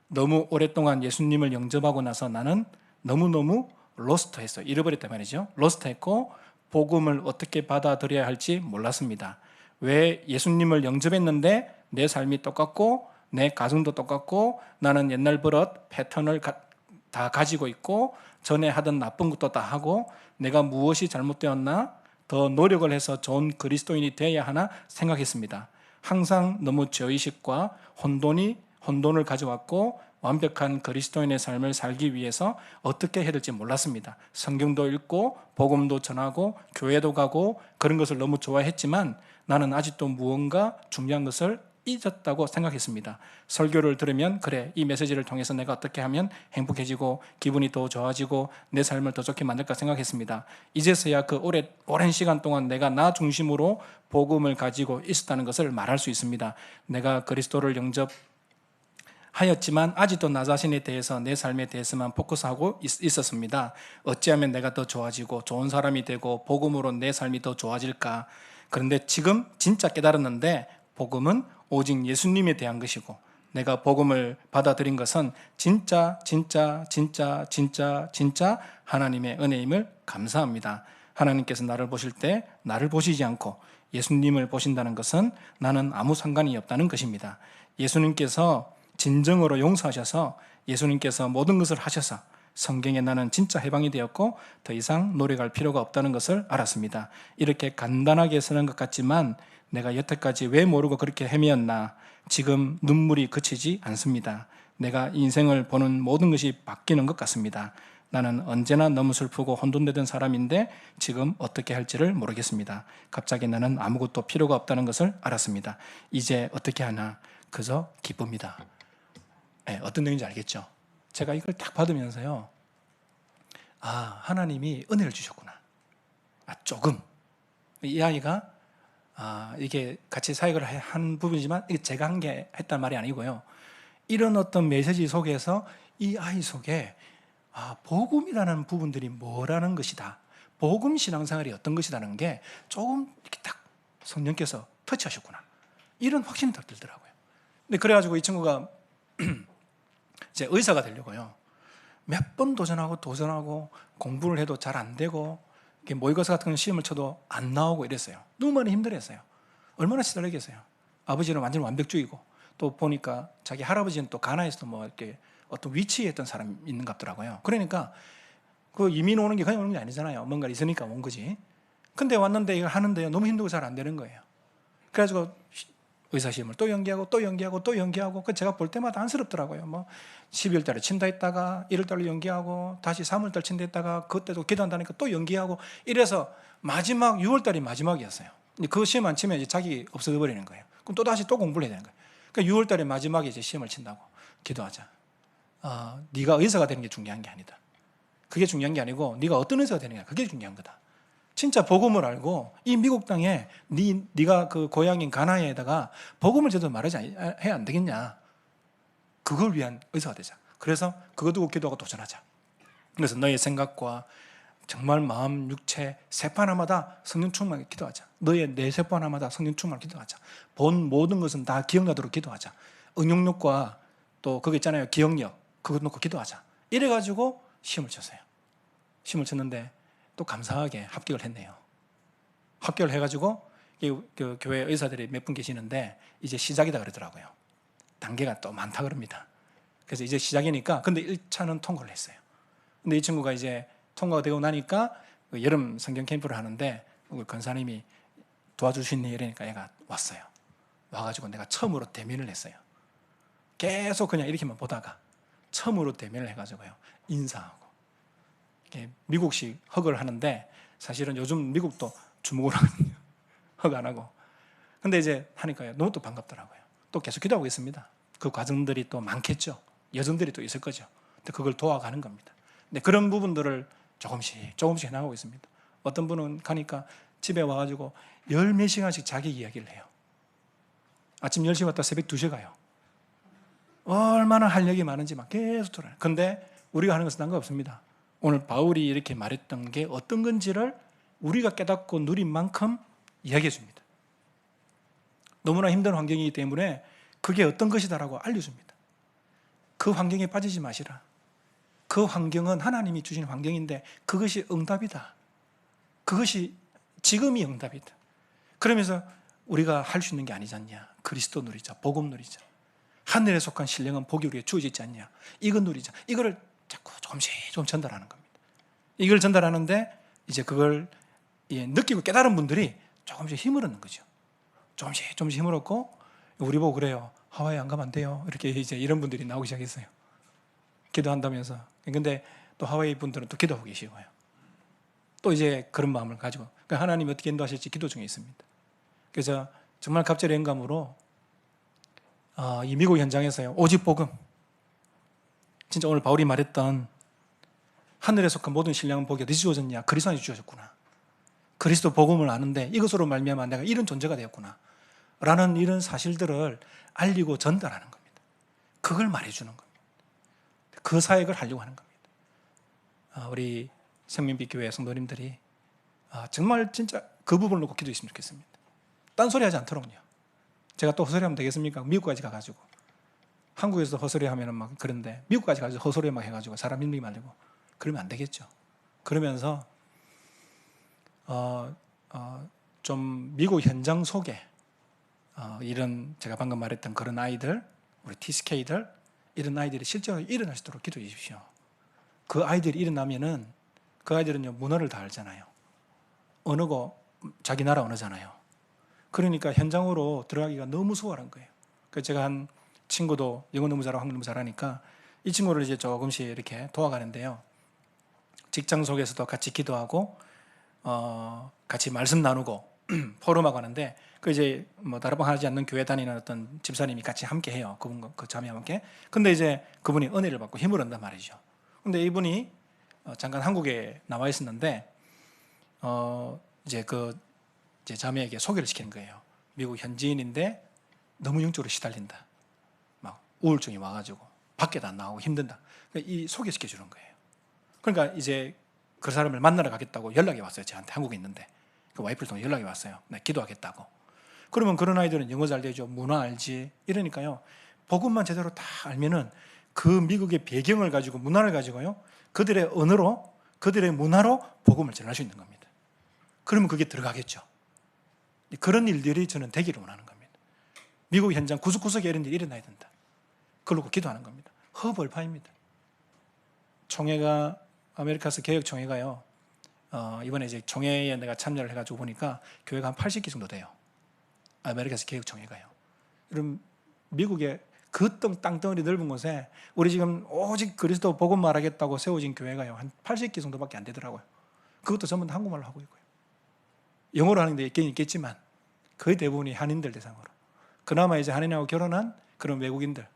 너무 오랫동안 예수님을 영접하고 나서 나는 너무너무 로스트했어요. 잃어버렸단 말이죠. 로스트했고 복음을 어떻게 받아들여야 할지 몰랐습니다. 왜 예수님을 영접했는데 내 삶이 똑같고 내 가정도 똑같고 나는 옛날 버릇 패턴을 다 가지고 있고 전에 하던 나쁜 것도 다 하고 내가 무엇이 잘못되었나, 더 노력을 해서 좋은 그리스도인이 되어야 하나 생각했습니다. 항상 너무 죄의식과 혼돈을 가져왔고 완벽한 그리스도인의 삶을 살기 위해서 어떻게 해야 될지 몰랐습니다. 성경도 읽고 복음도 전하고 교회도 가고 그런 것을 너무 좋아했지만 나는 아직도 무언가 중요한 것을 잊었다고 생각했습니다. 설교를 들으면 그래, 이 메시지를 통해서 내가 어떻게 하면 행복해지고 기분이 더 좋아지고 내 삶을 더 좋게 만들까 생각했습니다. 이제서야 그 오랜 시간 동안 내가 나 중심으로 복음을 가지고 있었다는 것을 말할 수 있습니다. 내가 그리스도를 영접하고 하였지만 아직도 나 자신에 대해서 내 삶에 대해서만 포커스하고 있었습니다. 어찌하면 내가 더 좋아지고 좋은 사람이 되고 복음으로 내 삶이 더 좋아질까? 그런데 지금 진짜 깨달았는데 복음은 오직 예수님에 대한 것이고 내가 복음을 받아들인 것은 진짜 하나님의 은혜임을 감사합니다. 하나님께서 나를 보실 때 나를 보시지 않고 예수님을 보신다는 것은 나는 아무 상관이 없다는 것입니다. 예수님께서 진정으로 용서하셔서 예수님께서 모든 것을 하셔서 성경에 나는 진짜 해방이 되었고 더 이상 노력할 필요가 없다는 것을 알았습니다. 이렇게 간단하게 쓰는 것 같지만 내가 여태까지 왜 모르고 그렇게 헤매었나? 지금 눈물이 그치지 않습니다. 내가 인생을 보는 모든 것이 바뀌는 것 같습니다. 나는 언제나 너무 슬프고 혼돈되던 사람인데 지금 어떻게 할지를 모르겠습니다. 갑자기 나는 아무것도 필요가 없다는 것을 알았습니다. 이제 어떻게 하나? 그저 기쁩니다. 네, 어떤 내용인지 알겠죠? 제가 이걸 딱 받으면서요, 하나님이 은혜를 주셨구나. 조금. 이 아이가 이게 같이 사역을 한 부분이지만 이게 제가 한 게 했단 말이 아니고요. 이런 어떤 메시지 속에서 이 아이 속에 복음이라는 부분들이 뭐라는 것이다. 복음 신앙생활이 어떤 것이라는 게 조금 이렇게 딱 성령께서 터치하셨구나. 이런 확신이 딱 들더라고요. 근데 그래가지고 이 친구가 이제 의사가 되려고요. 몇 번 도전하고 공부를 해도 잘 안 되고 모의고사 같은 시험을 쳐도 안 나오고 이랬어요. 너무 많이 힘들었어요. 얼마나 시달리겠어요. 아버지는 완전 완벽주의고 또 보니까 자기 할아버지는 또 가나에서도 뭐 이렇게 어떤 위치에 있던 사람이 있는 것 같더라고요. 그러니까 그 이민 오는 게 그냥 오는 게 아니잖아요. 뭔가 있으니까 온 거지. 근데 왔는데 이걸 하는데요. 너무 힘들고 잘 안 되는 거예요. 그래가지고 의사시험을 또 연기하고 그 제가 볼 때마다 안쓰럽더라고요. 뭐 12월 달에 친다 했다가 1월 달로 연기하고 다시 3월 달 친다 했다가 그때도 기도한다니까 또 연기하고 이래서 마지막 6월 달이 마지막이었어요. 그 시험 안 치면 이제 자기 없어져 버리는 거예요. 그럼 또 다시 또 공부를 해야 되는 거예요. 그러니까 6월 달에 마지막에 이제 시험을 친다고 기도하자. 네가 의사가 되는 게 중요한 게 아니다. 그게 중요한 게 아니고 네가 어떤 의사가 되는 게 그게 중요한 거다. 진짜 복음을 알고 이 미국 땅에 네가 그 고향인 가나에다가 복음을 제대로 말하지 해야 안 되겠냐. 그걸 위한 의사가 되자. 그래서 그거 두고 기도하고 도전하자. 그래서 너의 생각과 정말 마음, 육체, 세포 하나마다 성령 충만하게 기도하자. 너의 내 세포 하나마다 성령 충만하게 기도하자. 본 모든 것은 다 기억나도록 기도하자. 응용력과 또 그거 있잖아요. 기억력. 그거 놓고 기도하자. 이래가지고 시험을 쳤어요. 시험을 쳤는데 또 감사하게 합격을 했네요. 합격을 해가지고 그 교회 의사들이 몇 분 계시는데 이제 시작이다 그러더라고요. 단계가 또 많다 그럽니다. 그래서 이제 시작이니까 근데 1차는 통과를 했어요. 근데 이 친구가 이제 통과가 되고 나니까 여름 성경 캠프를 하는데 우리 권사님이 도와줄 수 있니? 이러니까 얘가 왔어요. 와가지고 내가 처음으로 대면을 했어요. 계속 그냥 이렇게만 보다가 처음으로 대면을 해가지고요. 인사하고. 미국식 허그를 하는데 사실은 요즘 미국도 주먹으로 하거든요. 허그 안 하고. 근데 이제 하니까요. 너무 또 반갑더라고요. 또 계속 기도하고 있습니다. 그 과정들이 또 많겠죠. 여정들이 또 있을 거죠. 근데 그걸 도와가는 겁니다. 근데 그런 부분들을 조금씩 해나가고 있습니다. 어떤 분은 가니까 집에 와가지고 10몇 시간씩 자기 이야기를 해요. 아침 10시 왔다 새벽 2시에 가요. 얼마나 할 얘기 많은지 막 계속 들어요. 근데 우리가 하는 것은 딴 거 없습니다. 오늘 바울이 이렇게 말했던 게 어떤 건지를 우리가 깨닫고 누린 만큼 이야기해 줍니다. 너무나 힘든 환경이기 때문에 그게 어떤 것이다라고 알려줍니다. 그 환경에 빠지지 마시라. 그 환경은 하나님이 주신 환경인데 그것이 응답이다. 그것이 지금이 응답이다. 그러면서 우리가 할 수 있는 게 아니지 않냐. 그리스도 누리자. 복음 누리자. 하늘에 속한 신령한 복이 우리에게 주어지지 않냐. 이거 누리자. 이거를 자꾸 조금씩 좀 전달하는 겁니다. 이걸 전달하는데 이제 그걸 느끼고 깨달은 분들이 조금씩 힘을 얻는 거죠. 조금씩 힘을 얻고 우리 보고 그래요. 하와이 안 가면 안 돼요. 이렇게 이제 이런 분들이 나오기 시작했어요. 기도한다면서. 근데 또 하와이 분들은 또 기도하고 계시고요. 또 이제 그런 마음을 가지고 그러니까 하나님이 어떻게 인도하실지 기도 중에 있습니다. 그래서 정말 갑절의 영감으로 이 미국 현장에서요. 오직 복음. 진짜 오늘 바울이 말했던 하늘에 속한 모든 신령한 복이 어디서 주어졌냐? 그리스도 안에서 주어졌구나. 그리스도 복음을 아는데 이것으로 말미암아 내가 이런 존재가 되었구나. 라는 이런 사실들을 알리고 전달하는 겁니다. 그걸 말해주는 겁니다. 그 사역을 하려고 하는 겁니다. 우리 생명빛교회 성도님들이 정말 진짜 그 부분을 놓고 기도했으면 좋겠습니다. 딴소리 하지 않도록요. 제가 또 헛소리하면 되겠습니까? 미국까지 가가지고 한국에서 헛소리하면 막 그런데 미국까지 가서 헛소리 막 해가지고 사람 힘들게 만들고 그러면 안 되겠죠. 그러면서 좀 미국 현장 속에 이런 제가 방금 말했던 그런 아이들, 우리 TSK들 이런 아이들이 실제로 일어날 수 있도록 기도해 주십시오. 그 아이들이 일어나면은 그 아이들은요 문어를 다 알잖아요. 언어고 자기 나라 언어잖아요. 그러니까 현장으로 들어가기가 너무 수월한 거예요. 그래서 제가 한 친구도 영어 너무 잘하고 한국 너무 잘하니까 이 친구를 이제 조금씩 이렇게 도와가는데요. 직장 속에서도 같이 기도하고 같이 말씀 나누고 포럼하고 하는데 그 이제 뭐 다락방 하지 않는 교회 다니는 어떤 집사님이 같이 함께 해요. 그분 그 자매와 함께. 근데 이제 그분이 은혜를 받고 힘을 얻는단 말이죠. 근데 이분이 잠깐 한국에 나와 있었는데 이제 제 자매에게 소개를 시키는 거예요. 미국 현지인인데 너무 영적으로 시달린다. 막 우울증이 와가지고 밖에도 안 나가고 힘든다. 그러니까 이 소개시켜 주는 거예요. 그러니까 이제 그 사람을 만나러 가겠다고 연락이 왔어요. 저한테 한국에 있는데 그 와이프를 통해 연락이 왔어요. 나 기도하겠다고. 그러면 그런 아이들은 영어 잘 되죠. 문화 알지. 이러니까요. 복음만 제대로 다 알면은 그 미국의 배경을 가지고 문화를 가지고요. 그들의 언어로 그들의 문화로 복음을 전할 수 있는 겁니다. 그러면 그게 들어가겠죠. 그런 일들이 저는 되기를 원하는 겁니다. 미국 현장 구석구석에 이런 일이 일어나야 된다. 그걸로 기도하는 겁니다. 허벌파입니다. 총회가 아메리카스 개혁총회가요. 이번에 이제 총회에 내가 참여를 해가지고 보니까 교회가 한 80개 정도 돼요. 아메리카스 개혁총회가요. 그럼 미국의 그 땅덩어리 넓은 곳에 우리 지금 오직 그리스도 복음 말하겠다고 세워진 교회가요. 한 80개 정도밖에 안 되더라고요. 그것도 전부 다 한국말로 하고 있고요. 영어로 하는 데 있긴 있겠지만 거의 대부분이 한인들 대상으로. 그나마 이제 한인하고 결혼한 그런 외국인들,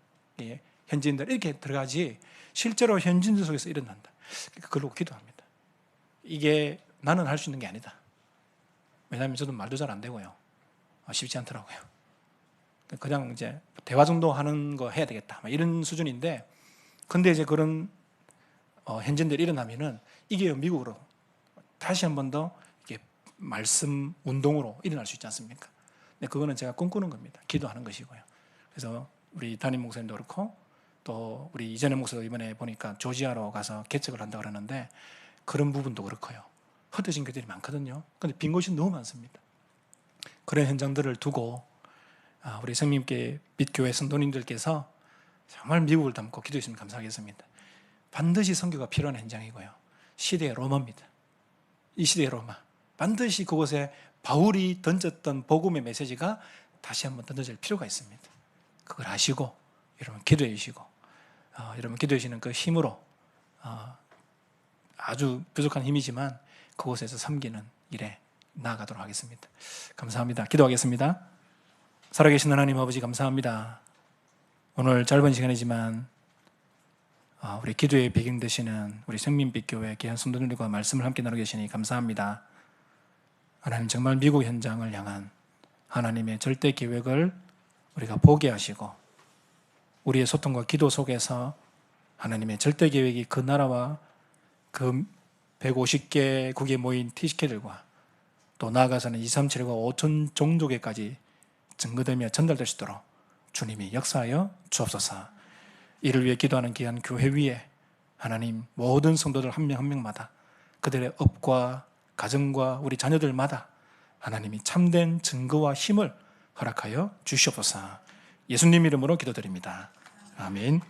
현지인들 이렇게 들어가지 실제로 현지인들 속에서 일어난다. 그걸로 기도합니다. 이게 나는 할 수 있는 게 아니다. 왜냐하면 저도 말도 잘 안 되고요. 쉽지 않더라고요. 그냥 이제 대화 정도 하는 거 해야 되겠다. 이런 수준인데, 근데 이제 그런 현지인들이 일어나면은 이게 미국으로 다시 한 번 더 이렇게 말씀 운동으로 일어날 수 있지 않습니까? 근데 그거는 제가 꿈꾸는 겁니다. 기도하는 것이고요. 그래서 우리 담임 목사님도 그렇고 또 우리 이전의 목사도 이번에 보니까 조지아로 가서 개척을 한다 그러는데 그런 부분도 그렇고요. 흩어진 교회들이 많거든요. 근데 빈 곳이 너무 많습니다. 그런 현장들을 두고 우리 생명께 빛교회 성도님들께서 정말 미국을 담고 기도했으면 감사하겠습니다. 반드시 선교가 필요한 현장이고요. 시대의 로마입니다. 이 시대의 로마. 반드시 그곳에 바울이 던졌던 복음의 메시지가 다시 한번 던져질 필요가 있습니다. 그걸 아시고 여러분 기도해 주시고 여러분 기도해 주시는 그 힘으로 아주 부족한 힘이지만 그곳에서 섬기는 일에 나아가도록 하겠습니다. 감사합니다. 기도하겠습니다. 살아계신 하나님 아버지 감사합니다. 오늘 짧은 시간이지만 우리 기도의 배경 되시는 우리 생민빛교회 귀한 성도들과 말씀을 함께 나누고 계시니 감사합니다. 하나님 정말 미국 현장을 향한 하나님의 절대 계획을 우리가 보게 하시고 우리의 소통과 기도 속에서 하나님의 절대 계획이 그 나라와 그 150개국에 모인 TCK들과 또 나아가서는 237과 5천 종족에까지 증거되며 전달될 수 있도록 주님이 역사하여 주옵소서. 이를 위해 기도하는 귀한 교회 위에 하나님 모든 성도들 한 명 한 명마다 그들의 업과 가정과 우리 자녀들마다 하나님이 참된 증거와 힘을 허락하여 주시옵소서. 예수님 이름으로 기도드립니다. 아멘.